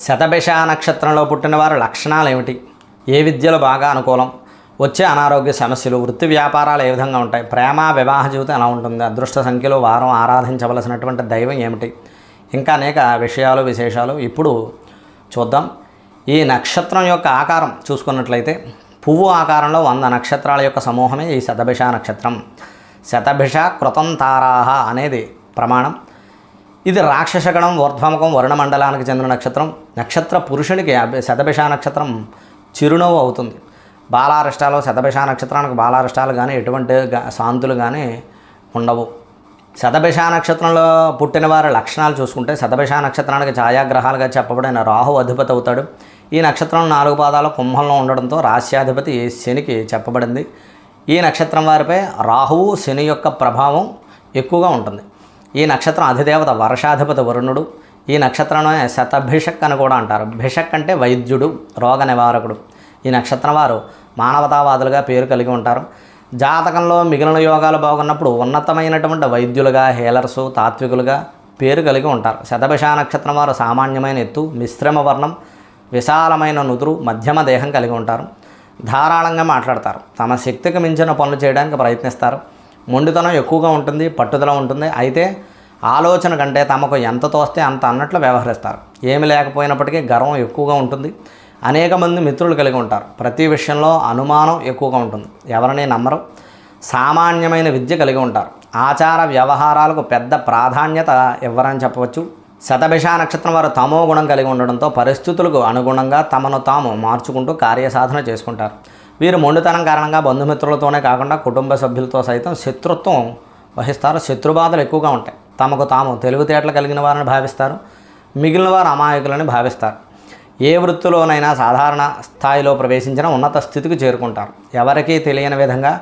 శతభిష నక్షత్రంలో పుట్టిన వారి లక్షణాలు ఏమిటి? ఏ విద్యలు బాగా అనుకూలం? వచ్చే అనారోగ్య సమస్యలు, వృత్తి వ్యాపారాలు ఏ విధంగా ఉంటాయి? ప్రేమ వివాహ జీవితం ఎలా ఉంటుంది? అదృష్ట సంఖ్యలో వారం ఆరాధించవలసినటువంటి దైవం ఏమిటి? ఇంకా అనేక విషయాలు విశేషాలు ఇప్పుడు చూద్దాం. ఈ నక్షత్రం యొక్క ఆకారం చూసుకున్నట్లయితే పువ్వు ఆకారంలో 100 నక్షత్రాల యొక్క సమూహమే ఈ శతభిష నక్షత్రం. శతభిష కృతం తారాహ అనేది ప్రమాణం. ఇది రాక్షసగణం ఊర్ధ్వముఖం వరుణమండలానికి చెందిన నక్షత్రం. నక్షత్ర పురుషునికి శతభిష నక్షత్రం చిరునవ్వు అవుతుంది. బాలారిష్టాలు శతభిష నక్షత్రానికి బాలారిష్టాలు కానీ ఎటువంటి శాంతులు కానీ ఉండవు. శతభిష నక్షత్రంలో పుట్టిన వారి లక్షణాలు చూసుకుంటే శతభిష నక్షత్రానికి ఛాయాగ్రహాలుగా చెప్పబడిన రాహు అధిపతి అవుతాడు. ఈ నక్షత్రం 4 పాదాల కుంభంలో ఉండడంతో రాశ్యాధిపతి శనికి చెప్పబడింది. ఈ నక్షత్రం వారిపై రాహువు శని యొక్క ప్రభావం ఎక్కువగా ఉంటుంది. ఈ నక్షత్రం అధిదేవత వర్షాధిపతి వరుణుడు. ఈ నక్షత్రాన్ని శతభిషక్ అని కూడా అంటారు. భిషక్ అంటే వైద్యుడు, రోగ నివారకుడు. ఈ నక్షత్రం వారు మానవతావాదులుగా పేరు కలిగి ఉంటారు. జాతకంలో మిగిలిన యోగాలు బాగున్నప్పుడు ఉన్నతమైనటువంటి వైద్యులుగా, హీలర్సు, తాత్వికులుగా పేరు కలిగి ఉంటారు. శతభిష నక్షత్రం వారు సామాన్యమైన ఎత్తు, మిశ్రమ వర్ణం, విశాలమైన నుదురు, మధ్యమ దేహం కలిగి ఉంటారు. ధారాళంగా మాట్లాడతారు. తమ శక్తికి మించిన పనులు చేయడానికి ప్రయత్నిస్తారు. మొండితనం ఎక్కువగా ఉంటుంది, పట్టుదల ఉంటుంది. అయితే ఆలోచన కంటే తమకు ఎంత తోస్తే అంత అన్నట్లు వ్యవహరిస్తారు. ఏమి లేకపోయినప్పటికీ గర్వం ఎక్కువగా ఉంటుంది. అనేక మంది మిత్రులు కలిగి ఉంటారు. ప్రతి విషయంలో అనుమానం ఎక్కువగా ఉంటుంది. ఎవరిని నమ్మరు. సామాన్యమైన విద్య కలిగి ఉంటారు. ఆచార వ్యవహారాలకు పెద్ద ప్రాధాన్యత ఇవ్వరని చెప్పవచ్చు. శతభిష నక్షత్రం వారు తమో గుణం కలిగి ఉండడంతో పరిస్థితులకు అనుగుణంగా తమను తాము మార్చుకుంటూ కార్యసాధన చేసుకుంటారు. వీరు మొండితనం కారణంగా బంధుమిత్రులతోనే కాకుండా కుటుంబ సభ్యులతో సైతం శత్రుత్వం వహిస్తారు. శత్రుబాధలు ఎక్కువగా ఉంటాయి. తమకు తాము తెలివితేటలు కలిగిన వారిని భావిస్తారు. మిగిలిన వారు అమాయకులని భావిస్తారు. ఏ వృత్తిలోనైనా సాధారణ స్థాయిలో ప్రవేశించిన ఉన్నత స్థితికి చేరుకుంటారు. ఎవరికీ తెలియని విధంగా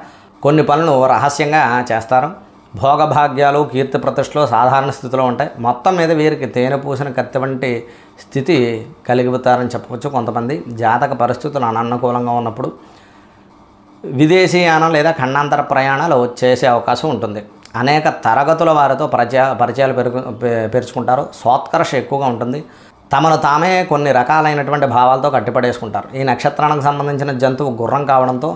కొన్ని పనులు రహస్యంగా చేస్తారు. భోగభాగ్యాలు, కీర్తి ప్రతిష్టలు సాధారణ స్థితిలో ఉంటాయి. మొత్తం మీద వీరికి తేనె పూసిన కత్తి వంటి స్థితి కలిగిపోతారని చెప్పవచ్చు. కొంతమంది జాతక పరిస్థితులు అననుకూలంగా ఉన్నప్పుడు విదేశీయానం లేదా ఖండాంతర ప్రయాణాలు చేసే అవకాశం ఉంటుంది. అనేక తరగతుల వారితో పరిచయాలు పెంచుకుంటారు. సోత్కర్ష ఎక్కువగా ఉంటుంది. తమను తామే కొన్ని రకాలైనటువంటి భావాలతో కట్టిపడేసుకుంటారు. ఈ నక్షత్రానికి సంబంధించిన జంతువు గుర్రం కావడంతో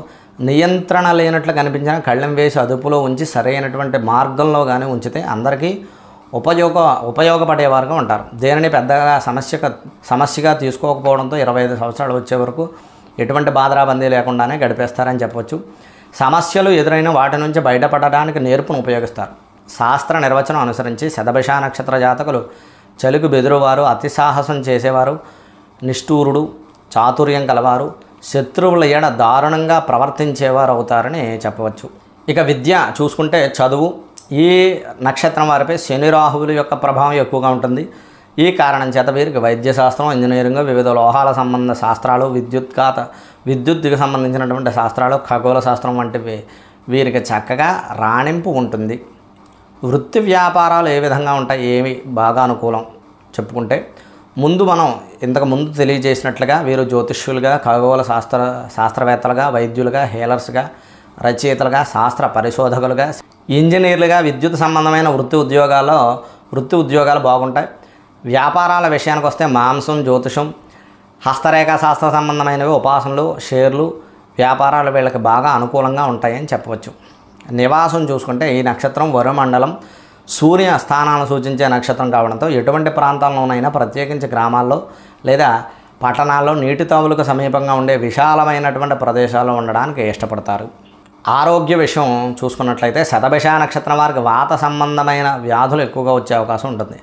నియంత్రణ లేనట్లు కనిపించిన కళ్ళెం వేసి అదుపులో ఉంచి సరైనటువంటి మార్గంలో కానీ ఉంచితే అందరికీ ఉపయోగపడేవారుగా ఉంటారు. దేనిని పెద్దగా సమస్యగా తీసుకోకపోవడంతో 25 సంవత్సరాలు వచ్చే వరకు ఎటువంటి బాధరాబందీ లేకుండానే గడిపేస్తారని చెప్పవచ్చు. సమస్యలు ఎదురైన వాటి నుంచి బయటపడడానికి నేర్పును ఉపయోగిస్తారు. శాస్త్ర నిర్వచనం అనుసరించి శతభిష నక్షత్ర జాతకులు చలికి బెదురువారు, అతి సాహసం చేసేవారు, నిష్ఠూరుడు, చాతుర్యం కలవారు, శత్రువుల ఏడ దారుణంగా ప్రవర్తించేవారు అవుతారని చెప్పవచ్చు. ఇక విద్య చూసుకుంటే చదువు. ఈ నక్షత్రం వారిపై శని రాహువుల యొక్క ప్రభావం ఎక్కువగా ఉంటుంది. ఈ కారణం చేత వీరికి వైద్యశాస్త్రం, ఇంజనీరింగ్, వివిధ లోహాల సంబంధ శాస్త్రాలు, విద్యుత్తుకి సంబంధించినటువంటి శాస్త్రాలు, ఖగోళ శాస్త్రం వంటివి వీరికి చక్కగా రాణింపు ఉంటుంది. వృత్తి వ్యాపారాలు ఏ విధంగా ఉంటాయి, ఏమి బాగా అనుకూలం చెప్పుకుంటే మనం ఇంతకు ముందు తెలియజేసినట్లుగా వీరు జ్యోతిష్యులుగా, ఖగోళ శాస్త్రవేత్తలుగా, వైద్యులుగా, హీలర్స్గా, రచయితలుగా, శాస్త్ర పరిశోధకులుగా, ఇంజనీర్లుగా, విద్యుత్ సంబంధమైన వృత్తి ఉద్యోగాలు బాగుంటాయి. వ్యాపారాల విషయానికి వస్తే మాంసం, జ్యోతిషం, హస్తరేఖా శాస్త్ర సంబంధమైనవి, ఉపాసనలు, షేర్లు వ్యాపారాలు వీళ్ళకి బాగా అనుకూలంగా ఉంటాయని చెప్పవచ్చు. నివాసం చూసుకుంటే ఈ నక్షత్రం వరుణమండలం సూర్య స్థానాలను సూచించే నక్షత్రం కావడంతో ఎటువంటి ప్రాంతాల్లోనైనా ప్రత్యేకించి గ్రామాల్లో లేదా పట్టణాల్లో నీటి తావులకు సమీపంగా ఉండే విశాలమైనటువంటి ప్రదేశాల్లో ఉండడానికి ఇష్టపడతారు. ఆరోగ్య విషయం చూసుకున్నట్లయితే శతభిష నక్షత్రం వారికి వాత సంబంధమైన వ్యాధులు ఎక్కువగా వచ్చే అవకాశం ఉంటుంది.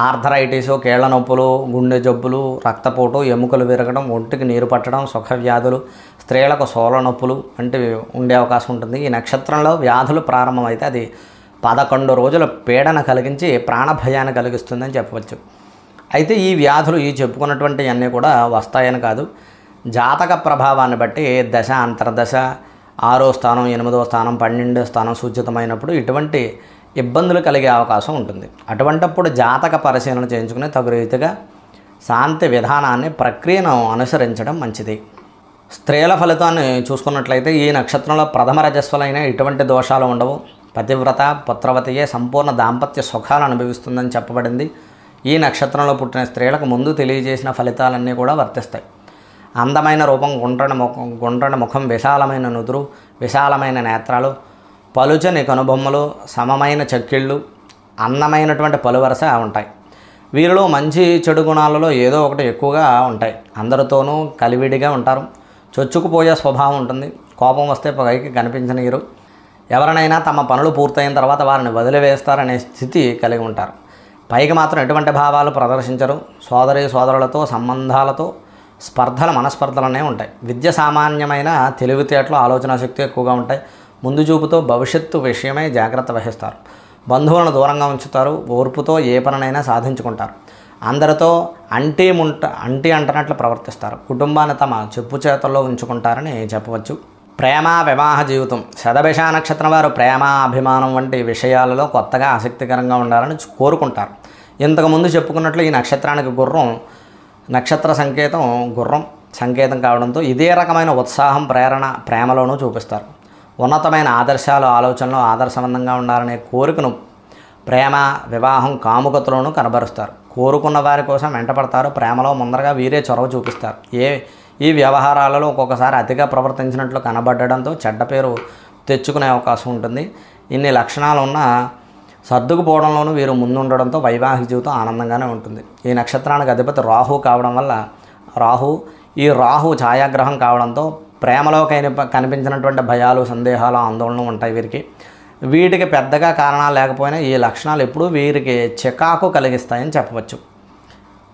ఆర్థరైటిస్, కీళ్ల నొప్పులు, గుండె జబ్బులు, రక్తపోటు, ఎముకలు విరగడం, ఒంటికి నీరు పట్టడం, సుఖ వ్యాధులు, స్త్రీలకు సోల నొప్పులు వంటివి ఉండే అవకాశం ఉంటుంది. ఈ నక్షత్రంలో వ్యాధులు ప్రారంభమైతే అది 11 రోజుల పీడన కలిగించి ప్రాణభయాన్ని కలిగిస్తుందని చెప్పవచ్చు. అయితే ఈ వ్యాధులు చెప్పుకున్నటువంటి అన్నీ కూడా వస్తాయని కాదు. జాతక ప్రభావాన్ని బట్టి దశ, అంతర్దశ, 6వ స్థానం, 8వ స్థానం, 12వ స్థానం సూచితమైనప్పుడు ఇటువంటి ఇబ్బందులు కలిగే అవకాశం ఉంటుంది. అటువంటప్పుడు జాతక పరిశీలన చేయించుకుని తగు రీతిగా శాంతి విధానాన్ని, ప్రక్రియను అనుసరించడం మంచిది. స్త్రీల ఫలితాన్ని చూసుకున్నట్లయితే ఈ నక్షత్రంలో ప్రథమ రజస్వలైన ఎటువంటి దోషాలు ఉండవు. పతివ్రత, పుత్రవతియే సంపూర్ణ దాంపత్య సుఖాలు అనుభవిస్తుందని చెప్పబడింది. ఈ నక్షత్రంలో పుట్టిన స్త్రీలకు ముందు తెలియజేసిన ఫలితాలన్నీ కూడా వర్తిస్తాయి. అందమైన రూపం, గుండ్రని ముఖం, విశాలమైన నుదురు, విశాలమైన నేత్రాలు, పలుచని కనుబొమ్మలు, సమమైన చెక్కిళ్ళు, అందమైనటువంటి పలువరస ఉంటాయి. వీరిలో మంచి చెడు గుణాలలో ఏదో ఒకటి ఎక్కువగా ఉంటాయి. అందరితోనూ కలివిడిగా ఉంటారు. చొచ్చుకుపోయే స్వభావం ఉంటుంది. కోపం వస్తే పైకి కనిపించనీరు. ఎవరినైనా తమ పనులు పూర్తయిన తర్వాత వారిని వదిలివేస్తారనే స్థితి కలిగి ఉంటారు. పైకి మాత్రం ఎటువంటి భావాలు ప్రదర్శించరు. సోదరులతో సంబంధాలతో మనస్పర్ధలనే ఉంటాయి. విద్య సామాన్యమైన తెలివితేటలు, ఆలోచన శక్తి ఎక్కువగా ఉంటాయి. ముందు చూపుతో భవిష్యత్తు విషయమై జాగ్రత్త వహిస్తారు. బంధువులను దూరంగా ఉంచుతారు. ఓర్పుతో ఏ పనినైనా సాధించుకుంటారు. అందరితో అంటి అంటనట్లు ప్రవర్తిస్తారు. కుటుంబాన్ని తమ చెప్పు చేతల్లో ఉంచుకుంటారని చెప్పవచ్చు. ప్రేమ వివాహ జీవితం. శతభిష నక్షత్రం వారు ప్రేమ, అభిమానం వంటి విషయాలలో కొత్తగా ఆసక్తికరంగా ఉండాలని కోరుకుంటారు. ఇంతకుముందు చెప్పుకున్నట్లు ఈ నక్షత్రానికి నక్షత్ర సంకేతం గుర్రం సంకేతం కావడంతో ఇదే రకమైన ఉత్సాహం, ప్రేరణ ప్రేమలోనూ చూపిస్తారు. ఉన్నతమైన ఆదర్శాలు, ఆలోచనలు ఆదర్శవంతంగా ఉండాలనే కోరికను ప్రేమ, వివాహం, కాముకతలోనూ కనబరుస్తారు. కోరుకున్న వారి కోసం వెంటపడతారు. ప్రేమలో ముందరగా వీరే చొరవ చూపిస్తారు. ఈ వ్యవహారాలలో ఒక్కొక్కసారి అతిగా ప్రవర్తించినట్లు కనబడడంతో చెడ్డ పేరు తెచ్చుకునే అవకాశం ఉంటుంది. ఇన్ని లక్షణాలు ఉన్న సర్దుకుపోవడంలోనూ వీరు ముందుండడంతో వైవాహిక జీవితం ఆనందంగానే ఉంటుంది. ఈ నక్షత్రానికి అధిపతి రాహు కావడం వల్ల రాహు ఛాయాగ్రహం కావడంతో ప్రేమలో కనిపించినటువంటి భయాలు, సందేహాలు, ఆందోళనలు ఉంటాయి వీరికి. వీటికి పెద్దగా కారణాలు లేకపోయినా ఈ లక్షణాలు ఎప్పుడూ వీరికి చికాకు కలిగిస్తాయని చెప్పవచ్చు.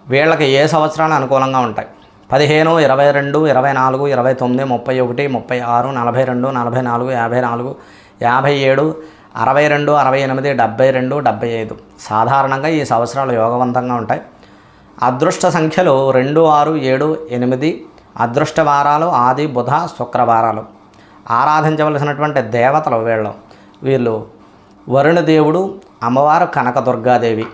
వీళ్ళకి ఏ సంవత్సరాలు అనుకూలంగా ఉంటాయి? 15, 22, 24, 29, 31, 36, 42, 44, 54, 57, 62, 68, 72, 75 సాధారణంగా ఈ సంవత్సరాలు యోగవంతంగా ఉంటాయి. అదృష్ట సంఖ్యలు 2, 6, 7, 8. అదృష్ట వారాలు ఆది, బుధ, శుక్రవారాలు. ఆరాధించవలసినటువంటి దేవతలు వీళ్ళు వరుణదేవుడు, అమ్మవారు కనకదుర్గాదేవి.